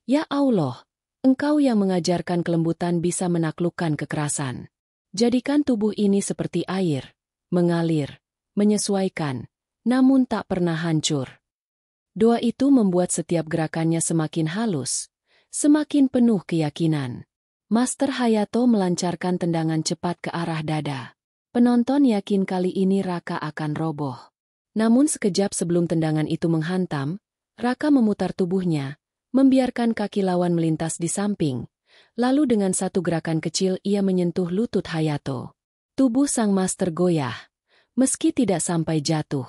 "Ya Allah, Engkau yang mengajarkan kelembutan bisa menaklukkan kekerasan. Jadikan tubuh ini seperti air, mengalir, menyesuaikan, namun tak pernah hancur." Doa itu membuat setiap gerakannya semakin halus, semakin penuh keyakinan. Master Hayato melancarkan tendangan cepat ke arah dada. Penonton yakin kali ini Raka akan roboh. Namun sekejap sebelum tendangan itu menghantam, Raka memutar tubuhnya, membiarkan kaki lawan melintas di samping, lalu dengan satu gerakan kecil ia menyentuh lutut Hayato. Tubuh sang master goyah, meski tidak sampai jatuh.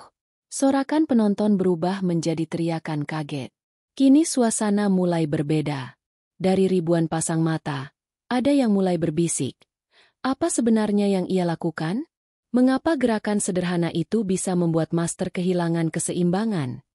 Sorakan penonton berubah menjadi teriakan kaget. Kini suasana mulai berbeda. Dari ribuan pasang mata, ada yang mulai berbisik. Apa sebenarnya yang ia lakukan? Mengapa gerakan sederhana itu bisa membuat master kehilangan keseimbangan?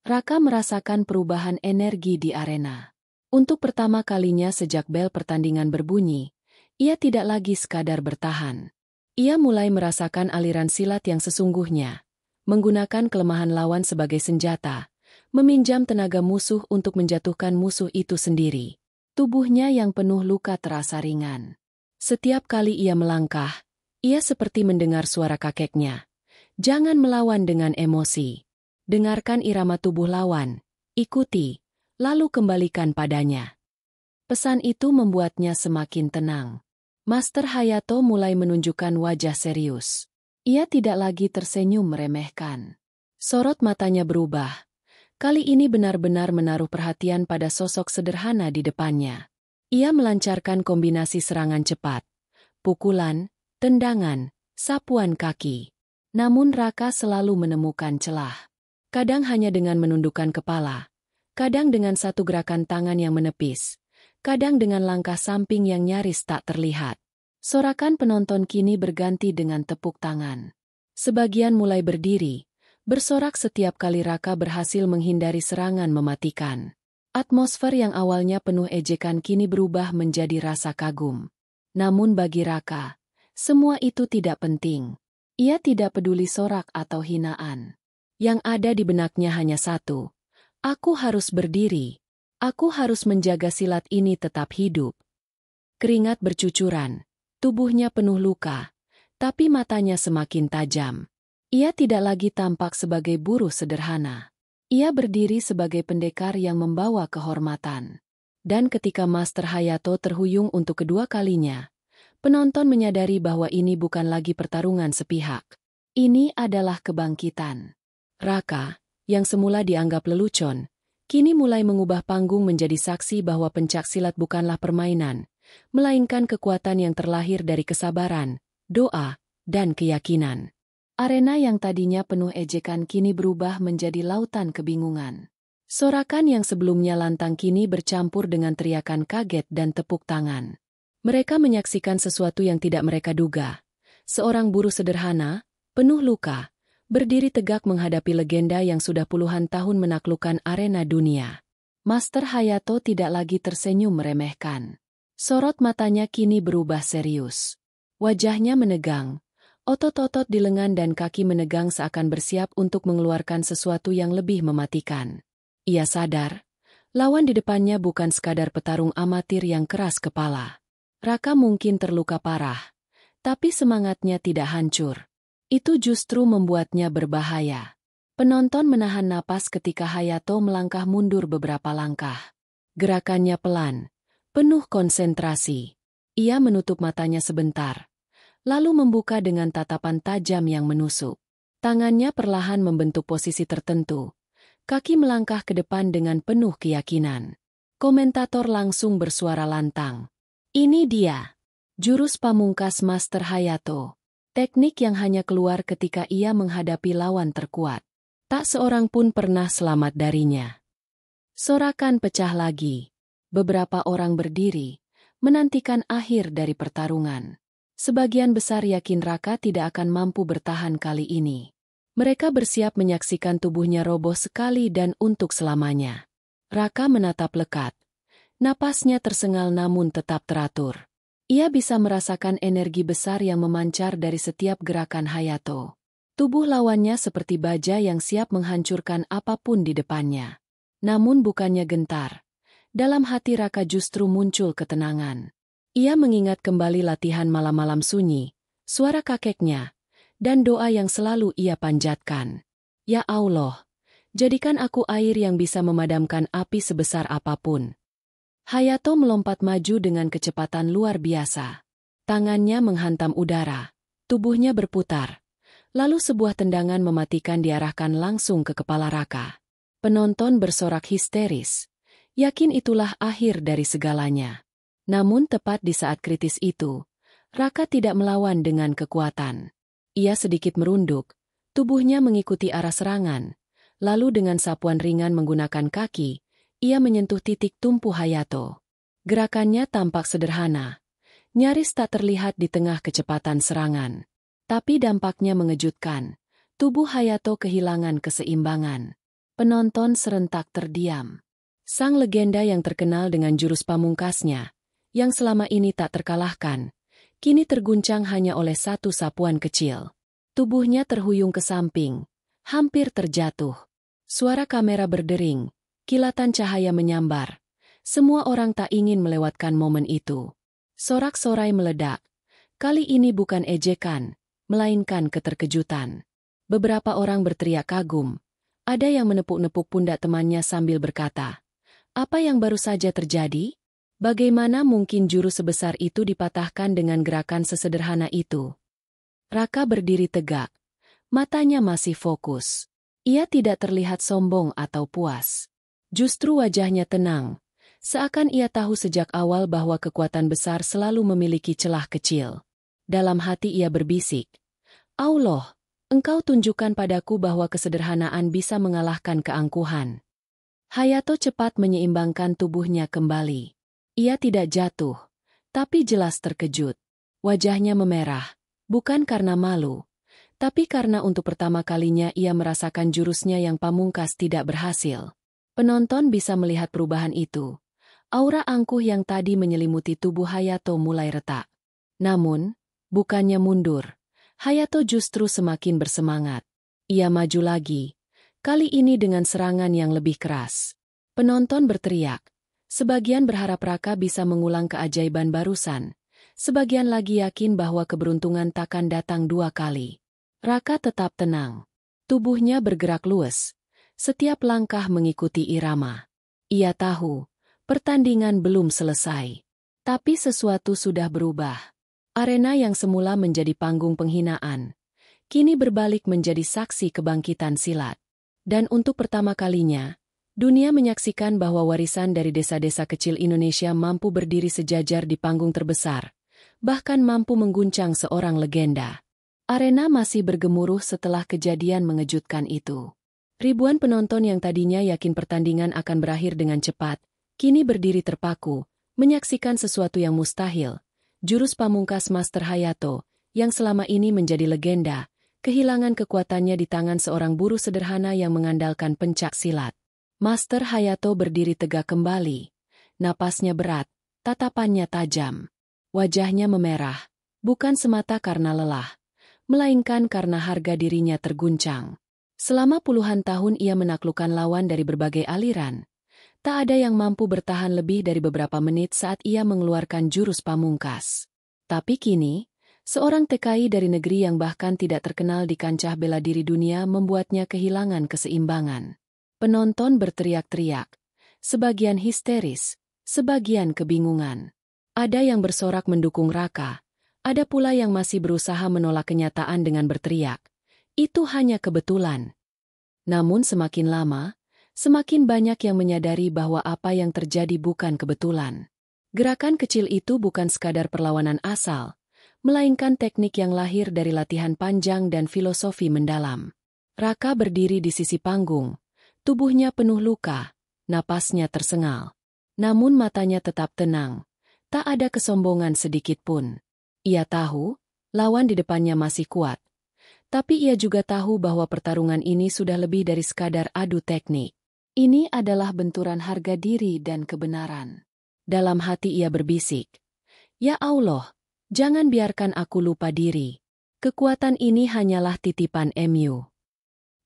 Raka merasakan perubahan energi di arena. Untuk pertama kalinya sejak bel pertandingan berbunyi, ia tidak lagi sekadar bertahan. Ia mulai merasakan aliran silat yang sesungguhnya, menggunakan kelemahan lawan sebagai senjata, meminjam tenaga musuh untuk menjatuhkan musuh itu sendiri. Tubuhnya yang penuh luka terasa ringan. Setiap kali ia melangkah, ia seperti mendengar suara kakeknya. Jangan melawan dengan emosi. Dengarkan irama tubuh lawan, ikuti, lalu kembalikan padanya. Pesan itu membuatnya semakin tenang. Master Hayato mulai menunjukkan wajah serius. Ia tidak lagi tersenyum meremehkan. Sorot matanya berubah. Kali ini benar-benar menaruh perhatian pada sosok sederhana di depannya. Ia melancarkan kombinasi serangan cepat, pukulan, tendangan, sapuan kaki. Namun Raka selalu menemukan celah. Kadang hanya dengan menundukkan kepala, kadang dengan satu gerakan tangan yang menepis, kadang dengan langkah samping yang nyaris tak terlihat. Sorakan penonton kini berganti dengan tepuk tangan. Sebagian mulai berdiri, bersorak setiap kali Raka berhasil menghindari serangan mematikan. Atmosfer yang awalnya penuh ejekan kini berubah menjadi rasa kagum. Namun bagi Raka, semua itu tidak penting. Ia tidak peduli sorak atau hinaan. Yang ada di benaknya hanya satu. Aku harus berdiri. Aku harus menjaga silat ini tetap hidup. Keringat bercucuran. Tubuhnya penuh luka. Tapi matanya semakin tajam. Ia tidak lagi tampak sebagai buruh sederhana. Ia berdiri sebagai pendekar yang membawa kehormatan. Dan ketika Master Hayato terhuyung untuk kedua kalinya, penonton menyadari bahwa ini bukan lagi pertarungan sepihak. Ini adalah kebangkitan. Raka, yang semula dianggap lelucon, kini mulai mengubah panggung menjadi saksi bahwa pencak silat bukanlah permainan, melainkan kekuatan yang terlahir dari kesabaran, doa, dan keyakinan. Arena yang tadinya penuh ejekan kini berubah menjadi lautan kebingungan. Sorakan yang sebelumnya lantang kini bercampur dengan teriakan kaget dan tepuk tangan. Mereka menyaksikan sesuatu yang tidak mereka duga. Seorang buruh sederhana, penuh luka, berdiri tegak menghadapi legenda yang sudah puluhan tahun menaklukkan arena dunia. Master Hayato tidak lagi tersenyum meremehkan. Sorot matanya kini berubah serius. Wajahnya menegang, otot-otot di lengan dan kaki menegang seakan bersiap untuk mengeluarkan sesuatu yang lebih mematikan. Ia sadar, lawan di depannya bukan sekadar petarung amatir yang keras kepala. Raka mungkin terluka parah, tapi semangatnya tidak hancur. Itu justru membuatnya berbahaya. Penonton menahan napas ketika Hayato melangkah mundur beberapa langkah. Gerakannya pelan, penuh konsentrasi. Ia menutup matanya sebentar, lalu membuka dengan tatapan tajam yang menusuk. Tangannya perlahan membentuk posisi tertentu. Kaki melangkah ke depan dengan penuh keyakinan. Komentator langsung bersuara lantang. Ini dia, jurus pamungkas Master Hayato. Teknik yang hanya keluar ketika ia menghadapi lawan terkuat. Tak seorang pun pernah selamat darinya. Sorakan pecah lagi. Beberapa orang berdiri, menantikan akhir dari pertarungan. Sebagian besar yakin Raka tidak akan mampu bertahan kali ini. Mereka bersiap menyaksikan tubuhnya roboh sekali dan untuk selamanya. Raka menatap lekat. Napasnya tersengal namun tetap teratur. Ia bisa merasakan energi besar yang memancar dari setiap gerakan Hayato. Tubuh lawannya seperti baja yang siap menghancurkan apapun di depannya. Namun bukannya gentar. Dalam hati Raka justru muncul ketenangan. Ia mengingat kembali latihan malam-malam sunyi, suara kakeknya, dan doa yang selalu ia panjatkan. Ya Allah, jadikan aku air yang bisa memadamkan api sebesar apapun. Hayato melompat maju dengan kecepatan luar biasa. Tangannya menghantam udara, tubuhnya berputar, Lalu sebuah tendangan mematikan diarahkan langsung ke kepala Raka. Penonton bersorak histeris. Yakin itulah akhir dari segalanya. Namun tepat di saat kritis itu, Raka tidak melawan dengan kekuatan. Ia sedikit merunduk, tubuhnya mengikuti arah serangan. Lalu dengan sapuan ringan menggunakan kaki, ia menyentuh titik tumpu Hayato. Gerakannya tampak sederhana, nyaris tak terlihat di tengah kecepatan serangan. Tapi dampaknya mengejutkan. Tubuh Hayato kehilangan keseimbangan. Penonton serentak terdiam. Sang legenda yang terkenal dengan jurus pamungkasnya, yang selama ini tak terkalahkan, kini terguncang hanya oleh satu sapuan kecil. Tubuhnya terhuyung ke samping, hampir terjatuh. Suara kamera berdering, kilatan cahaya menyambar. Semua orang tak ingin melewatkan momen itu. Sorak-sorai meledak. Kali ini bukan ejekan, melainkan keterkejutan. Beberapa orang berteriak kagum. Ada yang menepuk-nepuk pundak temannya sambil berkata, "Apa yang baru saja terjadi? Bagaimana mungkin jurus sebesar itu dipatahkan dengan gerakan sesederhana itu?" Raka berdiri tegak. Matanya masih fokus. Ia tidak terlihat sombong atau puas. Justru wajahnya tenang. Seakan ia tahu sejak awal bahwa kekuatan besar selalu memiliki celah kecil. Dalam hati ia berbisik, "Allah, Engkau tunjukkan padaku bahwa kesederhanaan bisa mengalahkan keangkuhan." Hayato cepat menyeimbangkan tubuhnya kembali. Ia tidak jatuh, tapi jelas terkejut. Wajahnya memerah, bukan karena malu, tapi karena untuk pertama kalinya ia merasakan jurusnya yang pamungkas tidak berhasil. Penonton bisa melihat perubahan itu. Aura angkuh yang tadi menyelimuti tubuh Hayato mulai retak. Namun, bukannya mundur, Hayato justru semakin bersemangat. Ia maju lagi, kali ini dengan serangan yang lebih keras. Penonton berteriak. Sebagian berharap Raka bisa mengulang keajaiban barusan. Sebagian lagi yakin bahwa keberuntungan takkan datang dua kali. Raka tetap tenang. Tubuhnya bergerak luas. Setiap langkah mengikuti irama. Ia tahu, pertandingan belum selesai. Tapi sesuatu sudah berubah. Arena yang semula menjadi panggung penghinaan, kini berbalik menjadi saksi kebangkitan silat. Dan untuk pertama kalinya, dunia menyaksikan bahwa warisan dari desa-desa kecil Indonesia mampu berdiri sejajar di panggung terbesar, bahkan mampu mengguncang seorang legenda. Arena masih bergemuruh setelah kejadian mengejutkan itu. Ribuan penonton yang tadinya yakin pertandingan akan berakhir dengan cepat, kini berdiri terpaku, menyaksikan sesuatu yang mustahil. Jurus pamungkas Master Hayato, yang selama ini menjadi legenda, kehilangan kekuatannya di tangan seorang buruh sederhana yang mengandalkan pencak silat. Master Hayato berdiri tegak kembali. Napasnya berat, tatapannya tajam. Wajahnya memerah, bukan semata karena lelah, melainkan karena harga dirinya terguncang. Selama puluhan tahun ia menaklukkan lawan dari berbagai aliran. Tak ada yang mampu bertahan lebih dari beberapa menit saat ia mengeluarkan jurus pamungkas. Tapi kini, seorang TKI dari negeri yang bahkan tidak terkenal di kancah bela diri dunia membuatnya kehilangan keseimbangan. Penonton berteriak-teriak, sebagian histeris, sebagian kebingungan. Ada yang bersorak mendukung Raka, ada pula yang masih berusaha menolak kenyataan dengan berteriak, "Itu hanya kebetulan." Namun semakin lama, semakin banyak yang menyadari bahwa apa yang terjadi bukan kebetulan. Gerakan kecil itu bukan sekadar perlawanan asal, melainkan teknik yang lahir dari latihan panjang dan filosofi mendalam. Raka berdiri di sisi panggung, tubuhnya penuh luka, napasnya tersengal. Namun matanya tetap tenang, tak ada kesombongan sedikit pun. Ia tahu, lawan di depannya masih kuat. Tapi ia juga tahu bahwa pertarungan ini sudah lebih dari sekadar adu teknik. Ini adalah benturan harga diri dan kebenaran. Dalam hati ia berbisik, "Ya Allah, jangan biarkan aku lupa diri. Kekuatan ini hanyalah titipan MU."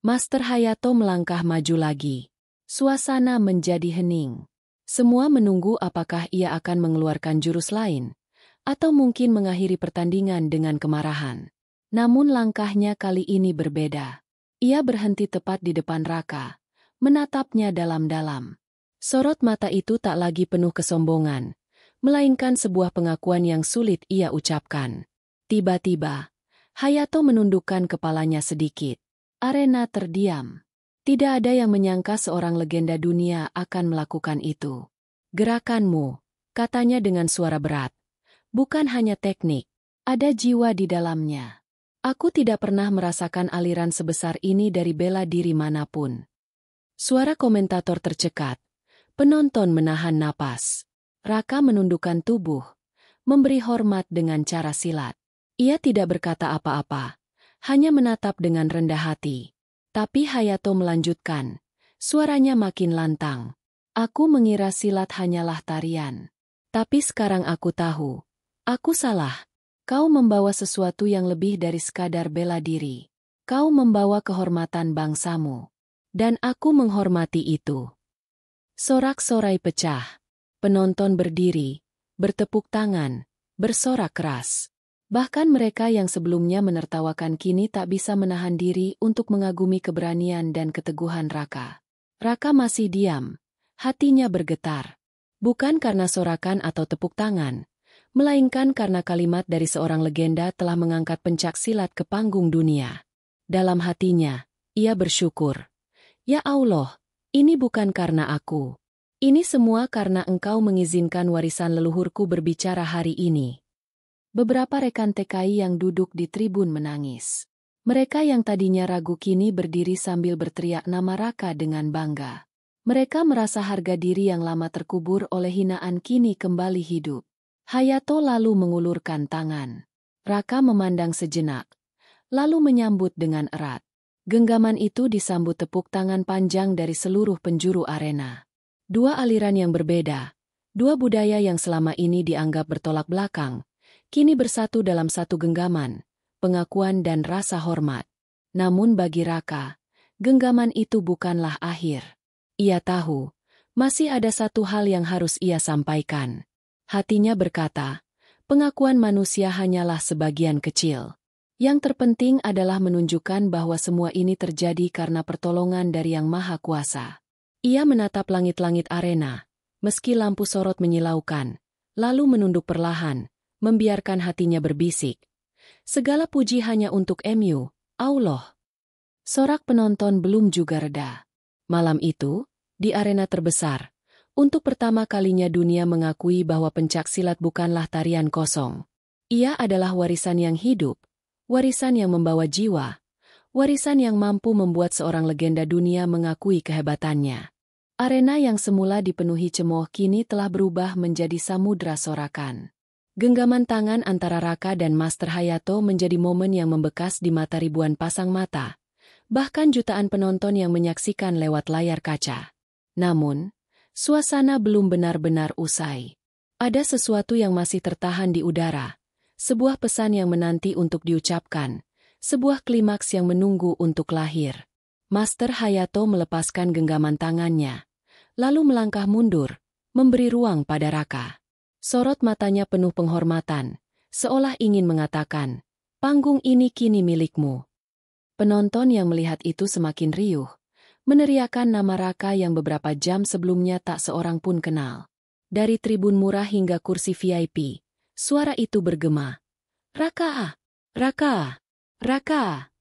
Master Hayato melangkah maju lagi. Suasana menjadi hening. Semua menunggu apakah ia akan mengeluarkan jurus lain, atau mungkin mengakhiri pertandingan dengan kemarahan. Namun langkahnya kali ini berbeda. Ia berhenti tepat di depan Raka, menatapnya dalam-dalam. Sorot mata itu tak lagi penuh kesombongan, melainkan sebuah pengakuan yang sulit ia ucapkan. Tiba-tiba, Hayato menundukkan kepalanya sedikit. Arena terdiam. Tidak ada yang menyangka seorang legenda dunia akan melakukan itu. Gerakanmu, katanya dengan suara berat. Bukan hanya teknik, ada jiwa di dalamnya. Aku tidak pernah merasakan aliran sebesar ini dari bela diri manapun. Suara komentator tercekat. Penonton menahan napas. Raka menundukkan tubuh, memberi hormat dengan cara silat. Ia tidak berkata apa-apa, hanya menatap dengan rendah hati. Tapi Hayato melanjutkan, suaranya makin lantang. Aku mengira silat hanyalah tarian. Tapi sekarang aku tahu, aku salah. Kau membawa sesuatu yang lebih dari sekadar bela diri. Kau membawa kehormatan bangsamu. Dan aku menghormati itu. Sorak-sorai pecah. Penonton berdiri, bertepuk tangan, bersorak keras. Bahkan mereka yang sebelumnya menertawakan kini tak bisa menahan diri untuk mengagumi keberanian dan keteguhan Raka. Raka masih diam, hatinya bergetar. Bukan karena sorakan atau tepuk tangan, melainkan karena kalimat dari seorang legenda telah mengangkat pencak silat ke panggung dunia. Dalam hatinya, ia bersyukur. Ya Allah, ini bukan karena aku. Ini semua karena Engkau mengizinkan warisan leluhurku berbicara hari ini. Beberapa rekan TKI yang duduk di tribun menangis. Mereka yang tadinya ragu kini berdiri sambil berteriak nama Raka dengan bangga. Mereka merasa harga diri yang lama terkubur oleh hinaan kini kembali hidup. Hayato lalu mengulurkan tangan. Raka memandang sejenak, lalu menyambut dengan erat. Genggaman itu disambut tepuk tangan panjang dari seluruh penjuru arena. Dua aliran yang berbeda, dua budaya yang selama ini dianggap bertolak belakang, kini bersatu dalam satu genggaman, pengakuan dan rasa hormat. Namun bagi Raka, genggaman itu bukanlah akhir. Ia tahu, masih ada satu hal yang harus ia sampaikan. Hatinya berkata, pengakuan manusia hanyalah sebagian kecil. Yang terpenting adalah menunjukkan bahwa semua ini terjadi karena pertolongan dari Yang Maha Kuasa. Ia menatap langit-langit arena, meski lampu sorot menyilaukan, lalu menunduk perlahan, membiarkan hatinya berbisik. Segala puji hanya untuk MU, Allah. Sorak penonton belum juga reda. Malam itu, di arena terbesar, untuk pertama kalinya dunia mengakui bahwa pencak silat bukanlah tarian kosong. Ia adalah warisan yang hidup, warisan yang membawa jiwa, warisan yang mampu membuat seorang legenda dunia mengakui kehebatannya. Arena yang semula dipenuhi cemooh kini telah berubah menjadi samudra sorakan. Genggaman tangan antara Raka dan Master Hayato menjadi momen yang membekas di mata ribuan pasang mata, bahkan jutaan penonton yang menyaksikan lewat layar kaca. Namun, suasana belum benar-benar usai. Ada sesuatu yang masih tertahan di udara, sebuah pesan yang menanti untuk diucapkan, sebuah klimaks yang menunggu untuk lahir. Master Hayato melepaskan genggaman tangannya, lalu melangkah mundur, memberi ruang pada Raka. Sorot matanya penuh penghormatan, seolah ingin mengatakan, panggung ini kini milikmu. Penonton yang melihat itu semakin riuh, meneriakan nama Raka yang beberapa jam sebelumnya tak seorang pun kenal. Dari tribun murah hingga kursi VIP, suara itu bergema. Raka! Raka! Raka!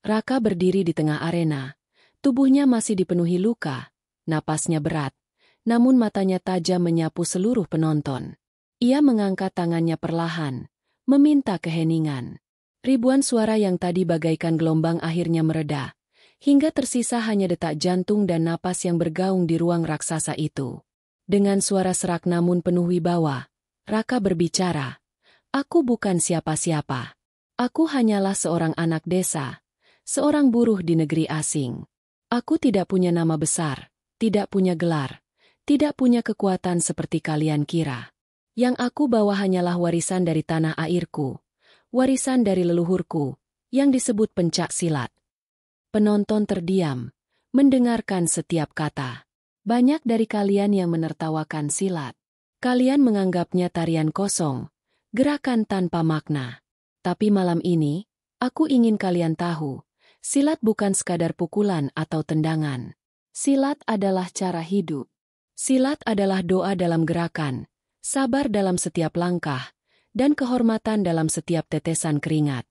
Raka berdiri di tengah arena, tubuhnya masih dipenuhi luka, napasnya berat. Namun matanya tajam menyapu seluruh penonton. Ia mengangkat tangannya perlahan, meminta keheningan. Ribuan suara yang tadi bagaikan gelombang akhirnya mereda, hingga tersisa hanya detak jantung dan napas yang bergaung di ruang raksasa itu. Dengan suara serak namun penuh wibawa, Raka berbicara, "Aku bukan siapa-siapa. Aku hanyalah seorang anak desa, seorang buruh di negeri asing. Aku tidak punya nama besar, tidak punya gelar. Tidak punya kekuatan seperti kalian kira. Yang aku bawa hanyalah warisan dari tanah airku, warisan dari leluhurku, yang disebut pencak silat." Penonton terdiam, mendengarkan setiap kata. Banyak dari kalian yang menertawakan silat. Kalian menganggapnya tarian kosong, gerakan tanpa makna. Tapi malam ini, aku ingin kalian tahu, silat bukan sekadar pukulan atau tendangan. Silat adalah cara hidup. Silat adalah doa dalam gerakan, sabar dalam setiap langkah, dan kehormatan dalam setiap tetesan keringat.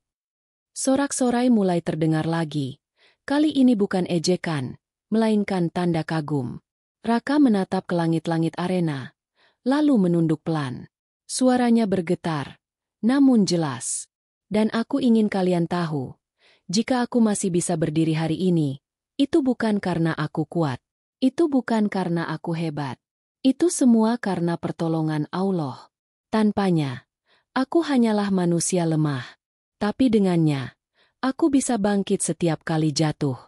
Sorak-sorai mulai terdengar lagi. Kali ini bukan ejekan, melainkan tanda kagum. Raka menatap ke langit-langit arena, lalu menunduk pelan. Suaranya bergetar, namun jelas. Dan aku ingin kalian tahu, jika aku masih bisa berdiri hari ini, itu bukan karena aku kuat. Itu bukan karena aku hebat. Itu semua karena pertolongan Allah. Tanpanya, aku hanyalah manusia lemah. Tapi dengannya, aku bisa bangkit setiap kali jatuh.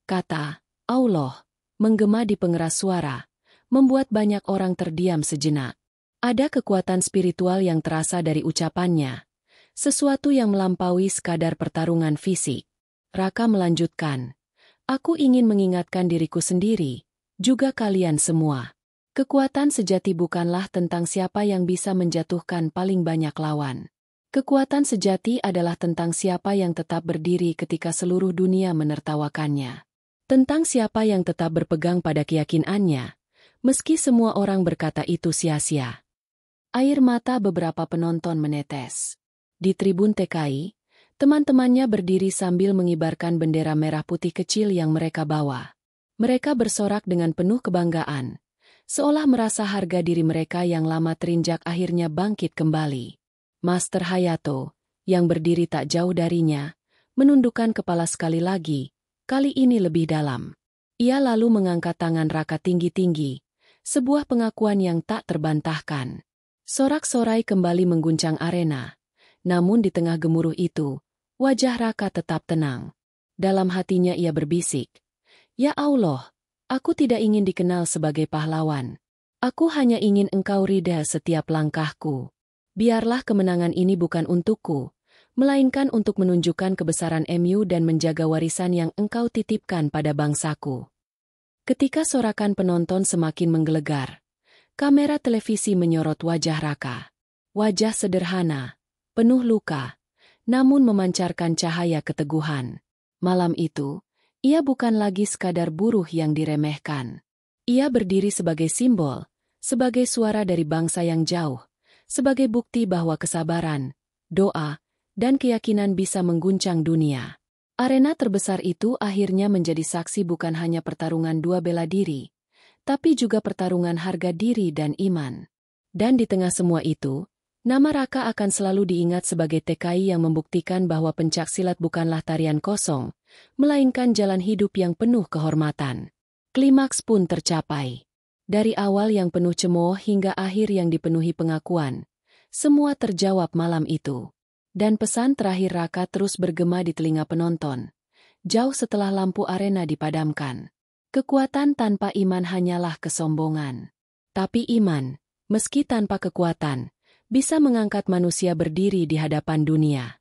Kata Allah menggema di pengeras suara, membuat banyak orang terdiam sejenak. Ada kekuatan spiritual yang terasa dari ucapannya, sesuatu yang melampaui sekadar pertarungan fisik. Raka melanjutkan, aku ingin mengingatkan diriku sendiri, juga kalian semua. Kekuatan sejati bukanlah tentang siapa yang bisa menjatuhkan paling banyak lawan. Kekuatan sejati adalah tentang siapa yang tetap berdiri ketika seluruh dunia menertawakannya. Tentang siapa yang tetap berpegang pada keyakinannya, meski semua orang berkata itu sia-sia. Air mata beberapa penonton menetes. Di tribun TKI, teman-temannya berdiri sambil mengibarkan bendera merah putih kecil yang mereka bawa. Mereka bersorak dengan penuh kebanggaan, seolah merasa harga diri mereka yang lama terinjak akhirnya bangkit kembali. Master Hayato, yang berdiri tak jauh darinya, menundukkan kepala sekali lagi, kali ini lebih dalam. Ia lalu mengangkat tangan Raka tinggi-tinggi, sebuah pengakuan yang tak terbantahkan. Sorak-sorai kembali mengguncang arena, namun di tengah gemuruh itu, wajah Raka tetap tenang. Dalam hatinya ia berbisik, "Ya Allah, aku tidak ingin dikenal sebagai pahlawan. Aku hanya ingin Engkau ridha setiap langkahku. Biarlah kemenangan ini bukan untukku, melainkan untuk menunjukkan kebesaran MU dan menjaga warisan yang Engkau titipkan pada bangsaku." Ketika sorakan penonton semakin menggelegar, kamera televisi menyorot wajah Raka. Wajah sederhana, penuh luka, namun memancarkan cahaya keteguhan. Malam itu, ia bukan lagi sekadar buruh yang diremehkan. Ia berdiri sebagai simbol, sebagai suara dari bangsa yang jauh, sebagai bukti bahwa kesabaran, doa, dan keyakinan bisa mengguncang dunia. Arena terbesar itu akhirnya menjadi saksi bukan hanya pertarungan dua bela diri, tapi juga pertarungan harga diri dan iman. Dan di tengah semua itu, nama Raka akan selalu diingat sebagai TKI yang membuktikan bahwa pencaksilat bukanlah tarian kosong, melainkan jalan hidup yang penuh kehormatan. Klimaks pun tercapai. Dari awal yang penuh cemooh hingga akhir yang dipenuhi pengakuan, semua terjawab malam itu. Dan pesan terakhir Raka terus bergema di telinga penonton, jauh setelah lampu arena dipadamkan. Kekuatan tanpa iman hanyalah kesombongan. Tapi iman, meski tanpa kekuatan, bisa mengangkat manusia berdiri di hadapan dunia.